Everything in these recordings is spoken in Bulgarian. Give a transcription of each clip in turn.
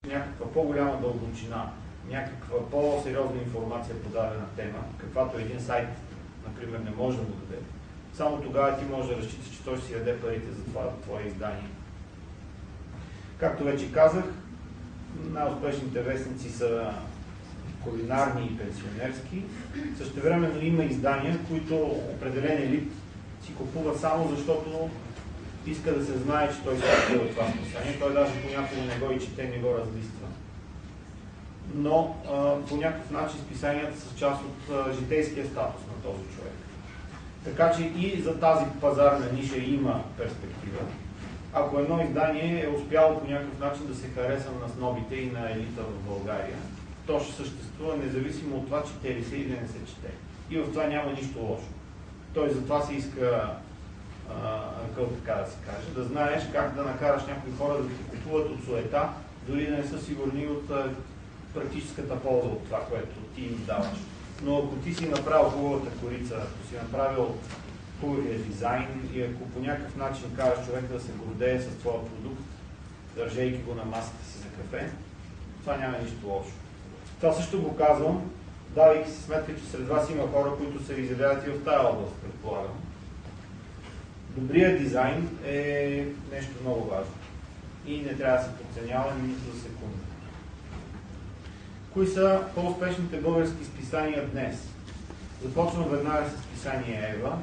някаква по-голяма дълбочина, някаква по-сериозна информация по дадена тема, каквато един сайт, например, не може да му даде, само тогава ти можеш да разчиташ, че той ще си даде парите за това твое издание. Както вече казах, най-успешните вестници са кулинарни и пенсионерски. Същевременно има издания, които определен елит си купува само защото иска да се знае, че той се от това списание. Той даже понякога не го и чете, не го разлиства. Но по някакъв начин списанията са част от житейския статус на този човек. Така че и за тази пазарна ниша има перспектива. Ако едно издание е успяло по някакъв начин да се хареса на снобите и на елита в България, то ще съществува независимо от това, чете ли се или не се чете. И в това няма нищо лошо. Той затова се иска, така да се каже, да знаеш как да накараш някои хора да ти купуват от суета, дори да не са сигурни от практическата полза от това, което ти им даваш. Но ако ти си направил хубавата корица, ако си направил хубавия дизайн и ако по някакъв начин караш човека да се гордее с твоя продукт, държейки го на масата си за кафе, това няма нищо лошо. Това също го казвам, давайки си сметка, че сред вас има хора, които се изявяват и в тази област, предполагам. Добрият дизайн е нещо много важно и не трябва да се подценява нито за секунда. Кои са по-успешните български списания днес? Започвам веднага с списание Ева,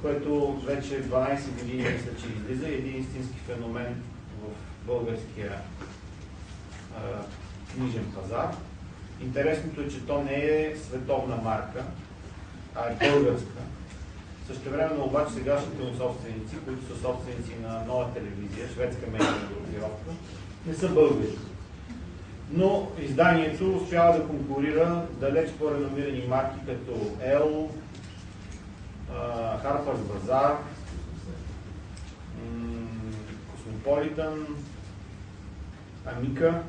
което вече 12 години мисля, че излиза, един истински феномен в българския книжен пазар. Интересното е, че то не е световна марка, а е българска. Същевременно обаче сегашните му собственици, които са собственици на Нова телевизия, шведска медийна групировка, не са българи. Но изданието успява да конкурира далеч по-реномирани марки като Ел, Harper's Bazaar, Cosmopolitan, Амика,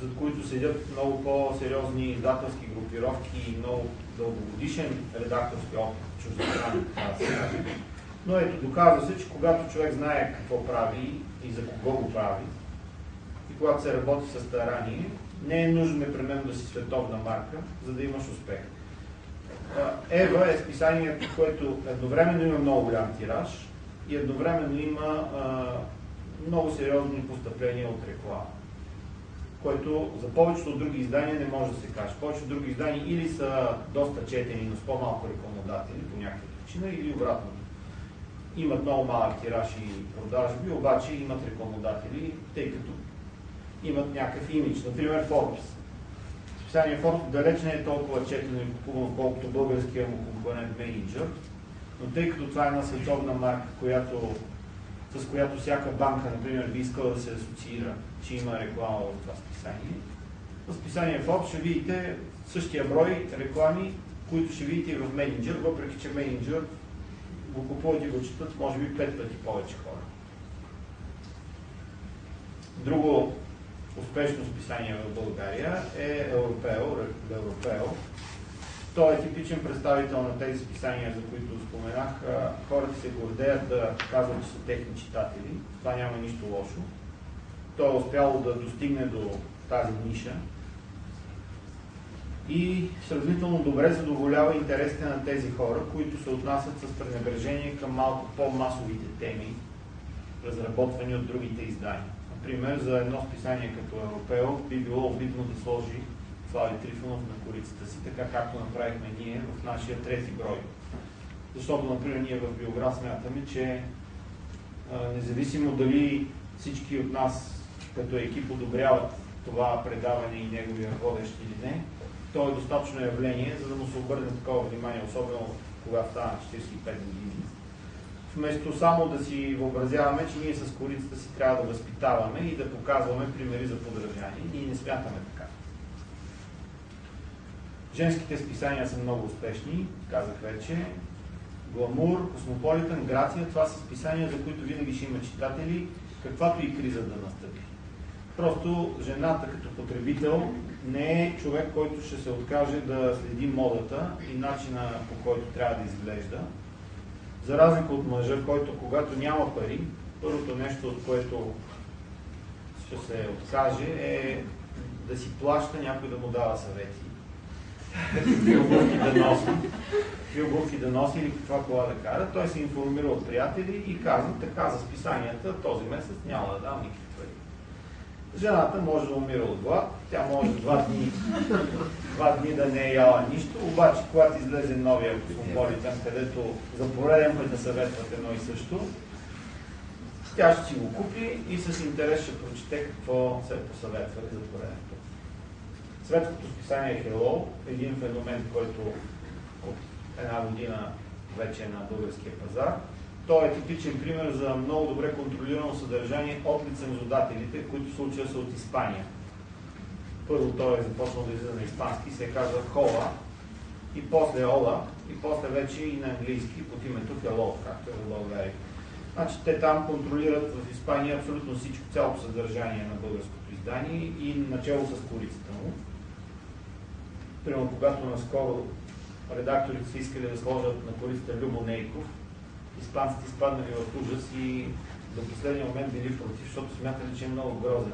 зад които седят много по-сериозни издателски групировки и много дългогодишен редакторски опит в чуждестранни, така да се каже. Но ето, доказва се, че когато човек знае какво прави и за кого го прави, и когато се работи със старание, не е нужно непременно да си световна марка, за да имаш успех. Ева е списанието, което едновременно има много голям тираж и едновременно има много сериозни постъпления от реклама, което за повечето от други издания не може да се каже. Повечето от други издания или са доста четени, но с по-малко рекламодатели по някаква причина, или обратно. Имат много малък тираж и продажби, обаче имат рекламодатели, тъй като имат някакъв имидж. Например, Forbes. Списание Forbes далеч не е толкова четено и купувано, колкото българския му конкурент Manager, но тъй като това е една световна марка, с която всяка банка, например, би искала да се асоциира, че има реклама в това списание. В списание Forbes ще видите същия брой реклами, които ще видите и в Manager, въпреки че Manager го купуват и го четат, може би 5 пъти повече хора. Друго успешно списание в България е Европео. Той е типичен представител на тези списания, за които споменах. Хората се гордеят да казват, че са техни читатели. Това няма нищо лошо. Той е успяло да достигне до тази ниша и сравнително добре задоволява интересите на тези хора, които се отнасят с пренебрежение към малко по-масовите теми, разработвани от другите издания. Например, за едно списание като Европео би било обидно да сложи Слави Трифонов на корицата си, така както направихме ние в нашия трети брой. Защото, например, ние в Биограф смятаме, че независимо дали всички от нас като екип одобряват това предаване и неговия водещ или не, то е достатъчно явление, за да му се обърне такова внимание, особено когато стана 45 години. Вместо само да си въобразяваме, че ние с корицата си трябва да възпитаваме и да показваме примери за подражание. Ние не смятаме така. Женските списания са много успешни, казах вече. Гламур, Космополитън, Грация, това са списания, за които винаги ще има читатели, каквато и криза да настъпи. Просто жената като потребител не е човек, който ще се откаже да следи модата и начина, по който трябва да изглежда. За разлика от мъжа, който когато няма пари, първото нещо, от което ще се откаже, е да си плаща някой да му дава съвети. Какви обувки да носи или каква кола да кара. Той се информира от приятели и казва така за списанията този месец няма да дам никакви пари. Жената може да умира от глад, тя може 2 дни да не е яла нищо, обаче когато излезе новия Космополитен, където за пореден път да съветват едно и също, тя ще си го купи и с интерес ще прочете какво се посъветвали за пореден път. Светското списание Hello е един феномен, който от една година вече е на българския пазар. Той е типичен пример за много добре контролирано съдържание от лицензодателите, които в случая са от Испания. Първо той е започнал да излиза на испански, се казва Хола, и после Ола, и после вече и на английски под името Hello, както е в България. Значи те там контролират в Испания абсолютно всичко, цялото съдържание на българското издание и начало с корицата му. Примерно, когато наскоро редакторите са искали да сложат на корицата Любо Нейков, испанците изпаднали в ужас и до последния момент били против, защото смятали, че е много грозен.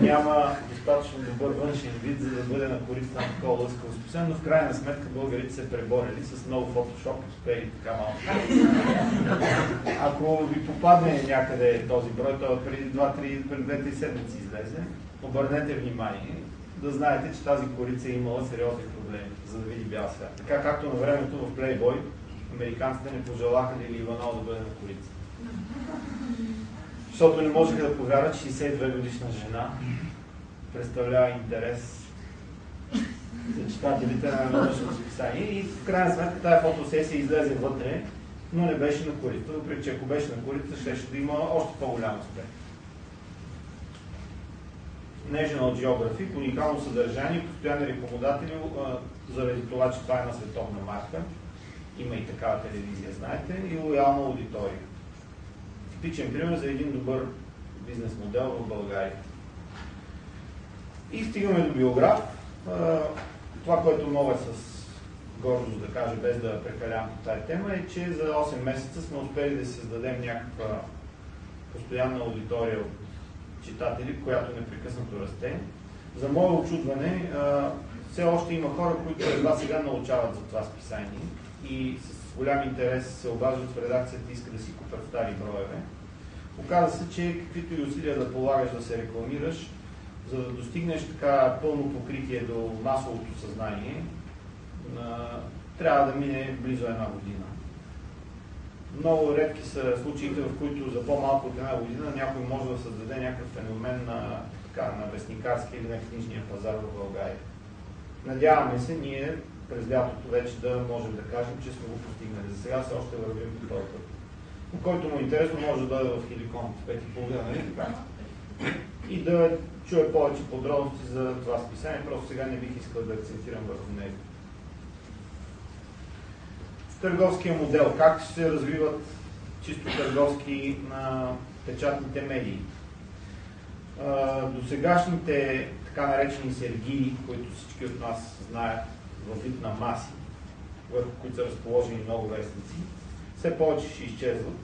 Няма достатъчно добър външен вид, за да бъде на корицата на такова лъскаво списание, но в крайна сметка българите се преборили с много фотошоп, успели така малко. Ако ви попадне някъде този брой, той преди 2-3 седмици излезе, обърнете внимание, да знаете, че тази корица е имала сериозни проблеми, за да види бял свят. Така както на времето в Playboy, американците не пожелаха Лили Иванова да бъде на корица. Защото не можеха да повярват, че 62 годишна жена представлява интерес за читателите на научното списание и в крайна сметка тази фотосесия излезе вътре, но не беше на корица. Въпреки че ако беше на корица, ще да има още по-голям успех. National Geographic, уникално съдържание, постоянни рекламодатели, заради това, че това е на световна марка. Има и такава телевизия, знаете, и лоялна аудитория. Типичен пример за един добър бизнес модел в България. И стигаме до биограф. Това, което мога с гордост да кажа, без да прекалявам по тази тема, е, че за 8 месеца сме успели да създадем някаква постоянна аудитория от читатели, която непрекъснато расте. За мое очудване, все още има хора, които едва сега научават за това списание и с голям интерес се обаждат в редакцията и искат да си купят стари броеве. Оказва се, че каквито и усилия да полагаш да се рекламираш, за да достигнеш така пълно покритие до масовото съзнание, трябва да мине близо една година. Много редки са случаите, в които за по-малко от една година някой може да създаде някакъв феномен на вестникарски или на книжния пазар в България. Надяваме се ние през лятото вече да можем да кажем, че сме го постигнали. За сега все още вървим по този път. Но който му е интересно, може да дойде в Хеликон в 5:30 и да чуе повече подробности за това списание. Просто сега не бих искал да акцентирам върху него. Търговския модел. Как се развиват чисто търговски на печатните медии? Досегашните така наречени сергии, които всички от нас знаят във вид на маси, върху които са разположени много вестници, все повече ще изчезват,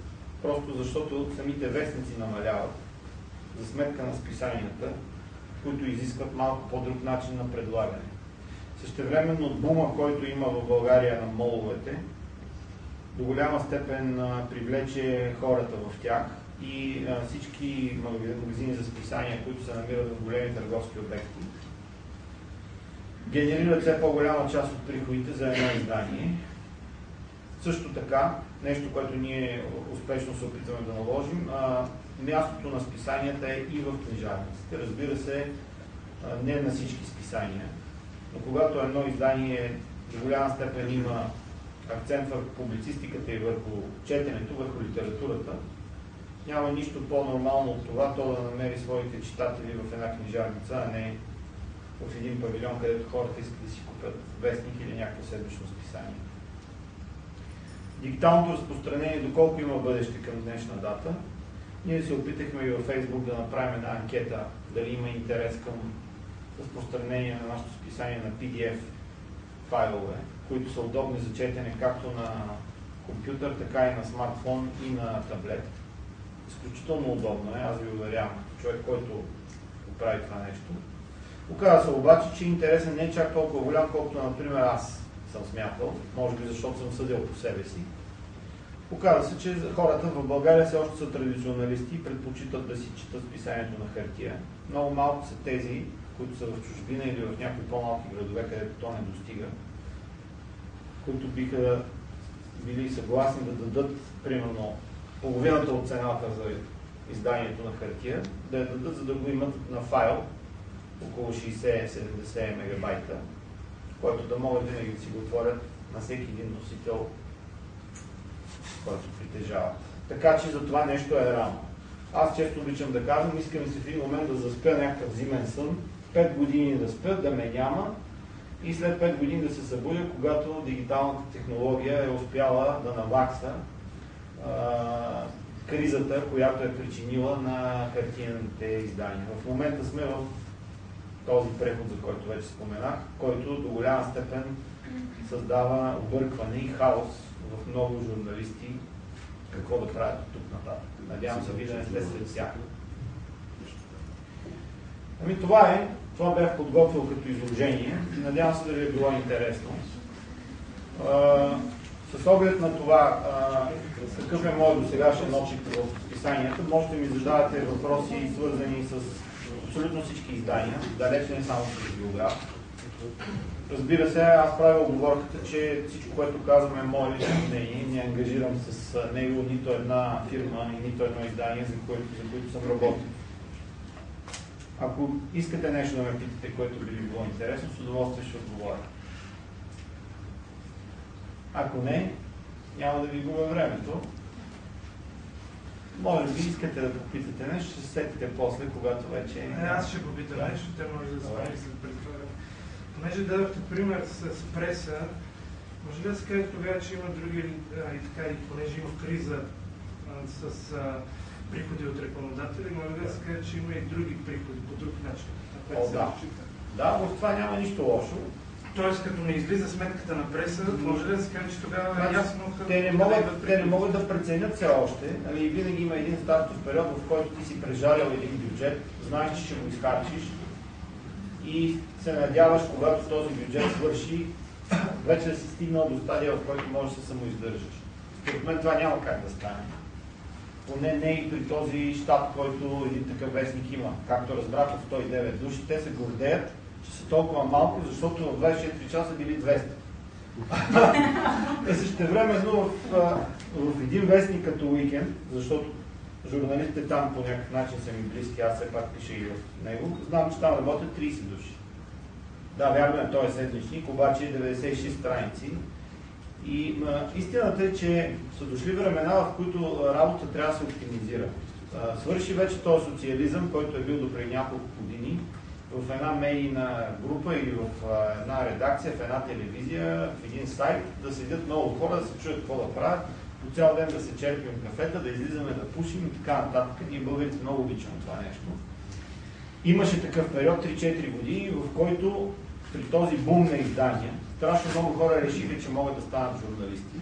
просто защото самите вестници намаляват за сметка на списанията, които изискват малко по-друг начин на предлагане. Същевременно бума, който има в България на моловете, до голяма степен привлече хората в тях и всички магазини за списания, които се намират в големи търговски обекти, генерират все по-голяма част от приходите за едно издание. Също така, нещо, което ние успешно се опитваме да наложим, мястото на списанията е и в книжарниците. Разбира се, не на всички списания, но когато едно издание в голяма степен има акцент върху публицистиката и върху четенето, върху литературата, няма нищо по-нормално от това то да намери своите читатели в една книжарница, а не в един павилион, където хората искат да си купят вестник или някакво седмично списание. Дигиталното разпространение, доколко има бъдеще към днешна дата, ние се опитахме и във Facebook да направим една анкета, дали има интерес към разпространение на нашето списание на PDF файлове, които са удобни за четене както на компютър, така и на смартфон и на таблет. Изключително удобно е, аз ви уверявам, като човек, който го прави това нещо. Оказва се обаче, че интересен не е чак толкова голям, колкото, например, аз съм смятал, може би защото съм съдил по себе си. Оказва се, че хората в България все още са традиционалисти и предпочитат да си четат списанието на хартия. Много малко са тези, които са в чужбина или в някои по-малки градове, където то не достига, които биха били съгласни да дадат, примерно, половината от цената за изданието на хартия, да я дадат, за да го имат на файл, около 60-70 мегабайта, който да могат винаги да си го отворят на всеки един носител, който притежава. Така че за това нещо е рано. Аз често обичам да казвам, искам си в един момент да заспя някакъв зимен сън, 5 години да спя, да ме няма и след 5 години да се събудя, когато дигиталната технология е успяла да навакса кризата, която е причинила на хартиените издания. В момента сме в този преход, за който вече споменах, който до голяма степен създава объркване и хаос в много журналисти какво да правят тук нататък. Надявам се ви да не сте след всяка. Ами това е. Това бях подготвил като изложение. Надявам се да ви е било интересно. С оглед на това, какъв е моят досегашен опит в писанията, можете ми задавате въпроси, свързани с абсолютно всички издания, далеч не само с биограф. Разбира се, аз правя оговорката, че всичко, което казвам е мое лично мнение, не ангажирам с него нито една фирма и нито едно издание, за които съм работил. Ако искате нещо да ме питате, което би ви било интересно, с удоволствие ще отговоря. Ако не, няма да ви губя времето. Може би искате да попитате нещо, ще се сетите после, когато вече... Аз ще попитам нещо, те може да спомни след предваря. Понеже дадохте пример с преса, може ли да се каже тогава, че има други, и така, и понеже има криза с приходи от рекламодатели, може ли да се каже, че има и други приходи по друг начин? Да, в това няма нищо лошо. Тоест, като не излиза сметката на преса, може ли да се каже, че тогава е ясно... Те не могат да преценят все още. Нали, винаги има един стартов период, в който ти си прежалил един бюджет, знаеш, че ще го изхарчиш и се надяваш, когато този бюджет свърши, вече да си стигнал до стадия, в който можеш да се самоиздържаш. Според мен това няма как да стане. Поне не и при този щат, който един такъв вестник има. Както разбрах от 109 души, те се гордеят, че са толкова малко, защото в 24 часа били 200. Същевременно в един вестник като Уикенд, защото журналистите там по някакъв начин са ми близки, аз все пак пиша и в него, знам, че там работят 30 души. Да, вярно е, той е седмичник, обаче 96 страници. И истината е, че са дошли времена, в които работа трябва да се оптимизира. Свърши вече този социализъм, който е бил допреди няколко години, в една медийна група или в една редакция, в една телевизия, в един сайт, да седят много хора, да се чуят какво да правят, по цял ден да се черпим кафета, да излизаме да пушим и така нататък. Ние българите много обичаме това нещо. Имаше такъв период, 3-4 години, в който при този бум на издания, страшно много хора решили, че могат да станат журналисти.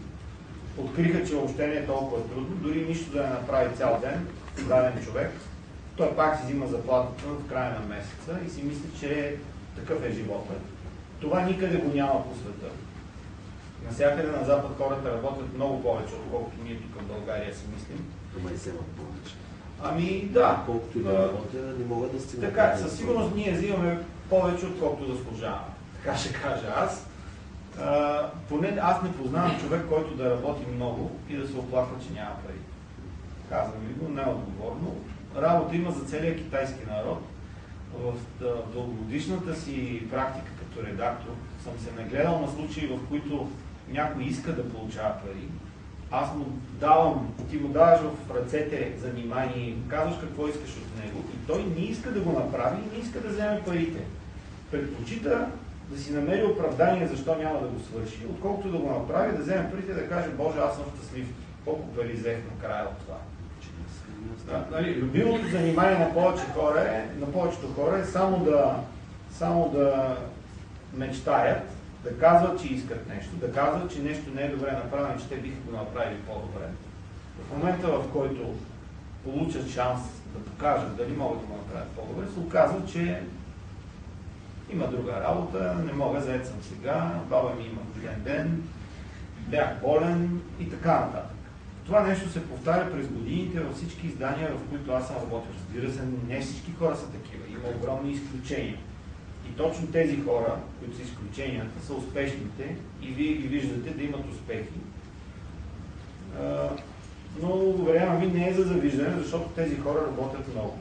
Откриха, че въобще не е толкова трудно, дори нищо да не направи цял ден, даден човек. Той пак си взима заплатата в края на месеца и си мисли, че такъв е живота. Това никъде го няма по света. Навсякъде на Запад хората работят много повече, отколкото ние тук в България си мислим. Ама и вземат повече. Ами да. Колкото и да работя, не могат да стигнат. Така, със сигурност ние взимаме повече, отколкото заслужаваме. Така ще кажа аз. Поне аз не познавам човек, който да работи много и да се оплаква, че няма пари. Казвам ви го неотговорно. Работа има за целия китайски народ. В дългогодишната си практика като редактор съм се нагледал на случаи, в които някой иска да получава пари. Аз му давам, ти му даваш в ръцете занимание и му казваш какво искаш от него и той не иска да го направи и не иска да вземе парите. Предпочита да си намери оправдание защо няма да го свърши, отколкото да го направи, да вземе парите и да каже: Боже, аз съм щастлив. Колко пари взех на края от това. Нали, любимото занимание на повечето хора е само да мечтаят, да казват, че искат нещо, да казват, че нещо не е добре направено, че те биха го направили по-добре. В момента, в който получат шанс да покажат дали могат да го направят по-добре, се оказва, че има друга работа, не мога, заед съм сега, баба ми има рожден ден, бях болен и така нататък. Това нещо се повтаря през годините във всички издания, в които аз съм работил. Разбира се, не всички хора са такива, има огромни изключения. И точно тези хора, които са изключенията, са успешните и вие ги виждате да имат успехи. Но уверявам ви, не е за завиждане, защото тези хора работят много.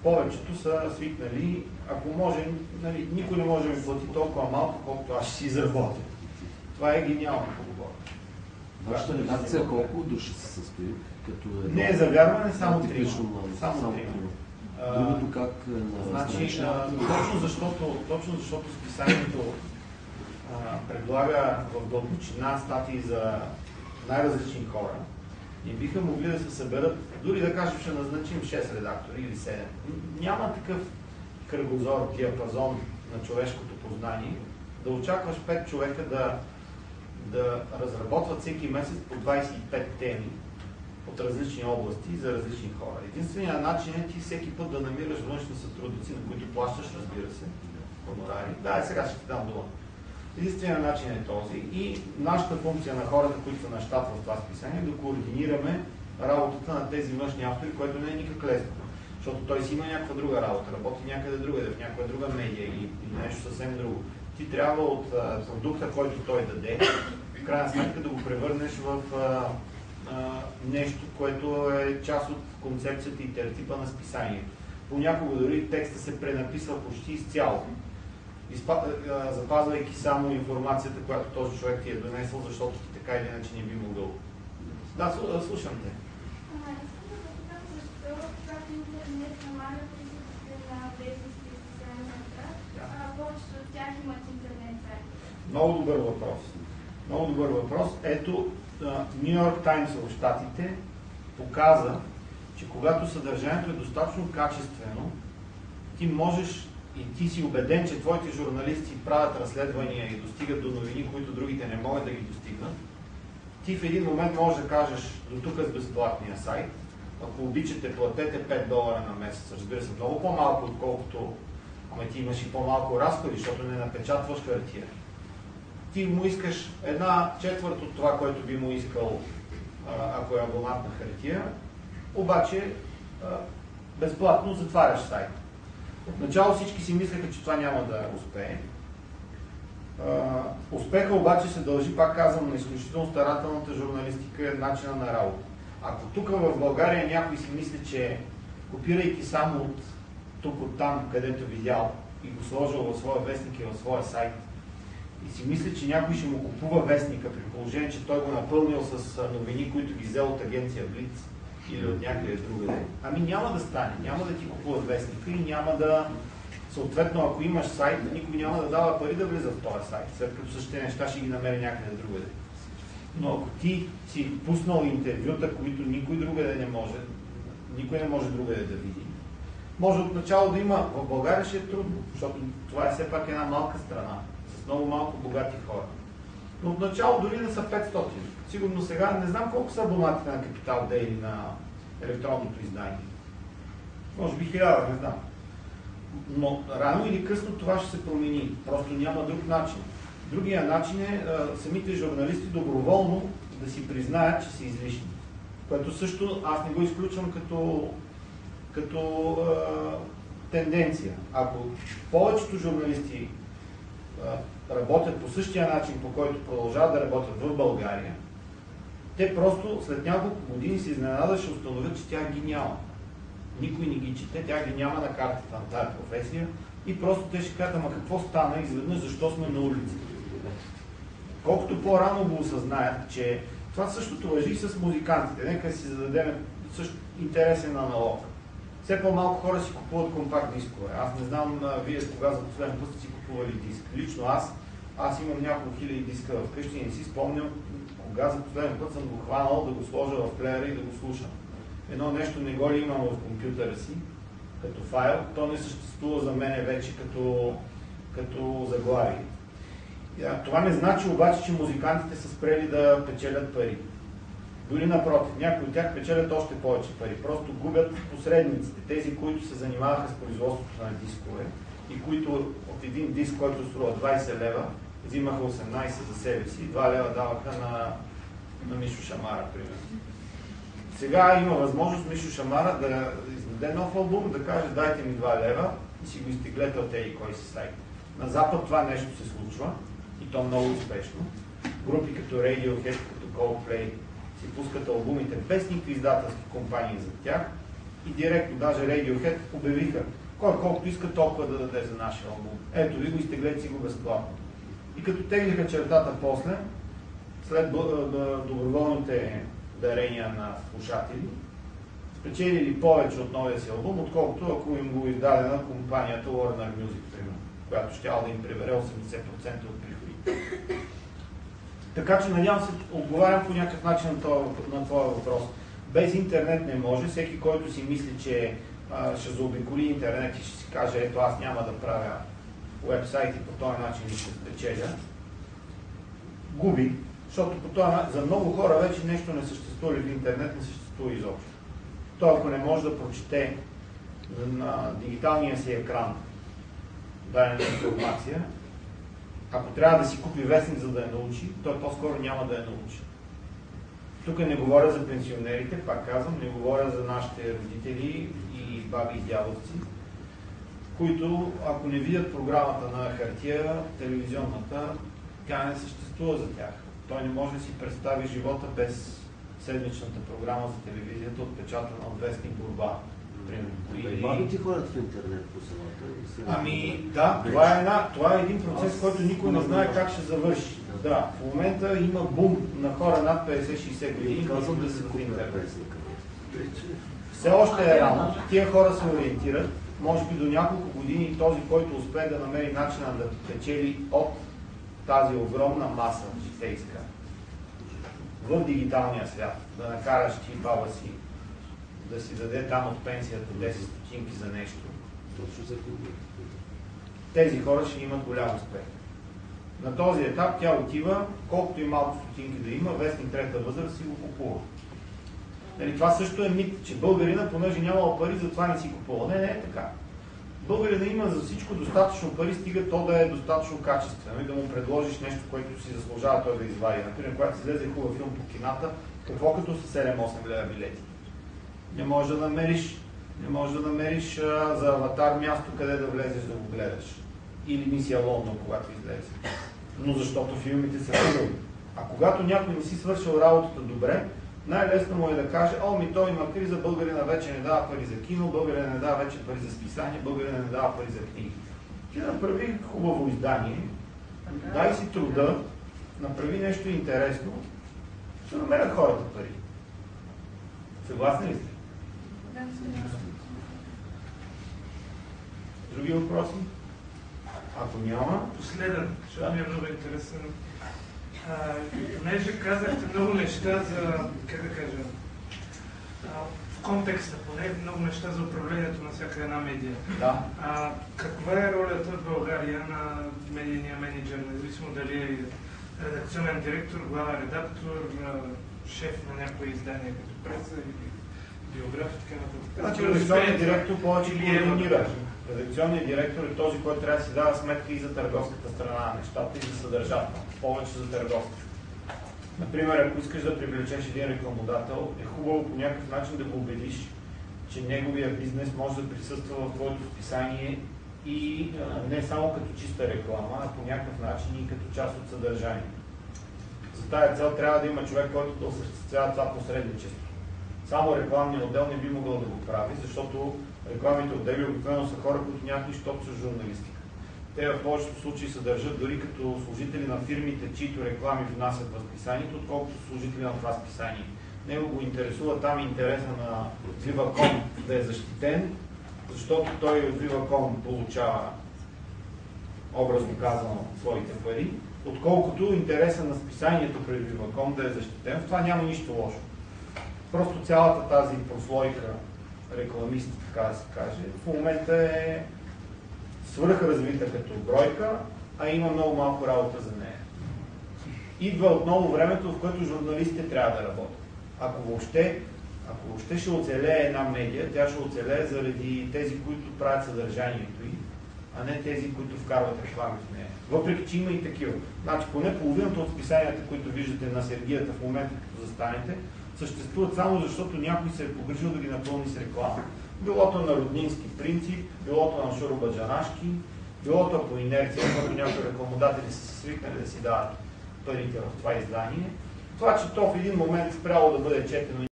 Повечето са свикнали, ако може, нали, никой не може да ми плати толкова малко, колкото аз ще си изработя. Това е гениално поговорка. Вашата редакция колко души се състои? Не е за вярване, само 3. Само 3. Другото как значи, точно защото списанието предлага в дълбочина статии за най-различни хора, и биха могли да се съберат, дори да кажем, ще назначим 6 редактори или 7. Няма такъв кръгозор, диапазон на човешкото познание, да очакваш 5 човека да разработват всеки месец по 25 теми от различни области за различни хора. Единственият начин е ти всеки път да намираш външни сътрудници, на които плащаш, разбира се, хонорари. Да, сега ще ти дам дума. Единственият начин е този и нашата функция на хората, които са на щат в това списание, е да координираме работата на тези външни автори, което не е никак лесно. Защото той си има някаква друга работа, работи някъде другаде, в някаква друга медия или нещо съвсем друго. Ти трябва от продукта, който той даде, в крайна сметка да го превърнеш в нещо, което е част от концепцията и тертипа на списанието. Понякога дори текста се пренаписва почти изцяло, запазвайки само информацията, която този човек ти е донесъл, защото ти така или иначе не би могъл. Да, слушам те. Защо когато интернет намаля присъствие на вестниците и списанията, повечето от тях имат интернет сайт? Много добър въпрос. Много добър въпрос. Ето, Ню Йорк Таймс в Щатите показа, че когато съдържанието е достатъчно качествено, ти можеш и ти си убеден, че твоите журналисти правят разследвания и достигат до новини, които другите не могат да ги достигнат, ти в един момент можеш да кажеш до тук с безплатния сайт, ако обичате, платете $5 на месец. Разбира се, много по-малко, отколкото ти имаш и по-малко разходи, защото не напечатваш хартия. Ти му искаш 1/4 от това, което би му искал, ако е абонат на хартия, обаче безплатно затваряш сайт. Отначало всички си мислеха, че това няма да успее. Успеха обаче се дължи, пак казвам, на изключително старателната журналистика и начина на работа. Ако тук в България някой си мисли, че копирайки само от тук, от там, където видял и го сложил в своя вестник и в своя сайт, и си мисли, че някой ще му купува вестника, при положение, че той го напълнил с новини, които ги взел от агенция Блиц или от някъде другаде, ами няма да стане, няма да ти купуват вестника и няма да... Съответно, ако имаш сайт, никой няма да дава пари да влиза в този сайт, след като същите неща ще ги намери някъде другаде. Но ако ти си пуснал интервюта, които никой другаде не може, никой не може другаде да види, може отначало да има, в България ще е трудно, защото това е все пак една малка страна, с много малко богати хора. Но отначало дори да са 500. Сигурно сега, не знам колко са абонатите на Capital Daily на електронното издание. Може би 1000, не знам. Но рано или късно това ще се промени. Просто няма друг начин. Другия начин е самите журналисти доброволно да си признаят, че са излишни. Което също аз не го изключвам като тенденция. Ако повечето журналисти работят по същия начин, по който продължават да работят в България, те просто след няколко години се изненадат, ще установят, че тях ги няма. Никой не ги чете, тях ги няма на картата на тази професия и просто те ще кажат, ама какво стана изведнъж, защо сме на улицата. Колкото по-рано го осъзнаят, че това същото важи и с музикантите. Нека си зададем също интересен аналог. Все по-малко хора си купуват компакт дискове. Аз не знам вие кога за последен път си купували диск. Лично аз имам няколко хиляди диска вкъщи и не си спомням кога за последен път съм го хванал да го сложа в плеера и да го слушам. Едно нещо не го ли имам в компютъра си, като файл, то не съществува за мене вече като заглавие. Това не значи обаче, че музикантите са спрели да печелят пари. Дори напротив, някои от тях печелят още повече пари. Просто губят посредниците, тези, които се занимаваха с производството на дискове и които от един диск, който струва 20 лева, взимаха 18 за себе си и 2 лева даваха на Мишо Шамара, примерно. Сега има възможност Мишо Шамара да издаде нов албум, да каже дайте ми 2 лева и си го изтеглете от тези кой си сайт. На Запад това нещо се случва и то много успешно. Групи като Radiohead, като Coldplay си пускат албумите без никакви издателски компании за тях и директно, даже Radiohead обявиха кой колкото иска толкова да даде за нашия албум. Ето ви го, изтеглете си го безплатно. И като теглиха чертата после, след доброволните дарения на слушатели, спечелили повече от новия си албум, отколкото ако им го издаде на компанията Warner Music, примерно, която щяла да им прибере 80% от приходите. Така че надявам се, отговарям по някакъв начин на твоя въпрос. Без интернет не може. Всеки, който си мисли, че ще заобиколи интернет и ще си каже, ето аз няма да правя уебсайти по този начин и ще спечеля, губи. Защото по този начин, за много хора вече нещо не съществува в интернет, не съществува изобщо. Той, ако не може да прочете на дигиталния си екран дадена информация, ако трябва да си купи вестник, за да я научи, той по-скоро няма да я научи. Тук не говоря за пенсионерите, пак казвам, не говоря за нашите родители и баби и дядовци, които, ако не видят програмата на хартия, телевизионната, тя не съществува за тях. Той не може да си представи живота без седмичната програма за телевизията, отпечатана от вестник Борба. Бабите ходят в интернет по селата. Ами да, това е един процес, който никой не знае как ще завърши. Да, в момента има бум на хора над 50-60 години, Казвам да се се купи интернет. Все още е рано. Тия хора се ориентират. Може би до няколко години този, който успее да намери начина да печели от тази огромна маса житейска в дигиталния свят, да накараш ти баба си да си даде там от пенсията 10 стотинки за нещо. Точно за куби. Тези хора ще имат голям успех. На този етап тя отива, колкото и малко стотинки да има, вестник трета възраст си го купува. Нали, това също е мит, че българина, понеже нямал пари, затова не си купува. Не е така. Българина има за всичко достатъчно пари, стига то да е достатъчно качествено и да му предложиш нещо, което си заслужава той да извади. Например, когато си излезе хубав филм по кината, какво като са 7-8 лева билети? Не можеш да намериш за Аватар място, къде да влезеш да го гледаш. Или Мисия Лондон, когато излезе. Но защото филмите са хубави. А когато някой не си свършил работата добре, най-лесно му е да каже, той има криза, българина вече не дава пари за кино, българина не дава вече пари за списание, българина не дава пари за книги. Ти направи хубаво издание, дай си труда, направи нещо интересно, ще намерят хората пари. Съгласни ли сте? Други въпроси? Ако няма... Последен, защото ми е много интересен. Понеже казахте много неща за, как да кажа, в контекста, поне много неща за управлението на всяка една медия. Да. Каква е ролята в България на медийния менеджер, независимо дали е редакционен директор, главен редактор, шеф на някое издание като преса или биография, така нататък? Редакционният директор повече координира. Редакционният директор е този, който трябва да си дава сметка и за търговската страна на нещата, и за съдържателно. Повече за търговската. Например, ако искаш да привлечеш един рекламодател, е хубаво по някакъв начин да го убедиш, че неговия бизнес може да присъства в твоето списание и не само като чиста реклама, а по някакъв начин и като част от съдържание. За тая цел трябва да има човек, който да осъществява това посредничество. Само рекламният отдел не би могъл да го прави, защото рекламните отдели обикновено са хора, които нямат нищо общо с журналистика. Те в повечето случаи се държат дори като служители на фирмите, чието реклами внасят в списанието, отколкото служители на това списание. Него го интересува там интереса на Viva.com да е защитен, защото той от Viva.com получава, образно казано, своите пари, отколкото интереса на списанието пред Viva.com да е защитен. В това няма нищо лошо. Просто цялата тази прослойка рекламист, така да се каже, в момента е свръхразвита като бройка, а има много малко работа за нея. Идва отново времето, в което журналистите трябва да работят. ако въобще ще оцелее една медия, тя ще оцелее заради тези, които правят съдържанието й, а не тези, които вкарват реклами в нея. Въпреки, че има и такива. Значи, поне половината от списанията, които виждате на Сергията в момента, като застанете, съществуват само защото някой се е погрижил да ги напълни с реклама. Билото на роднински принцип, билото на шуробаджанашки, билото по инерция, защото някои рекламодатели са се свикнали да си дават парите в това издание. Това, че то в един момент спряло да бъде четено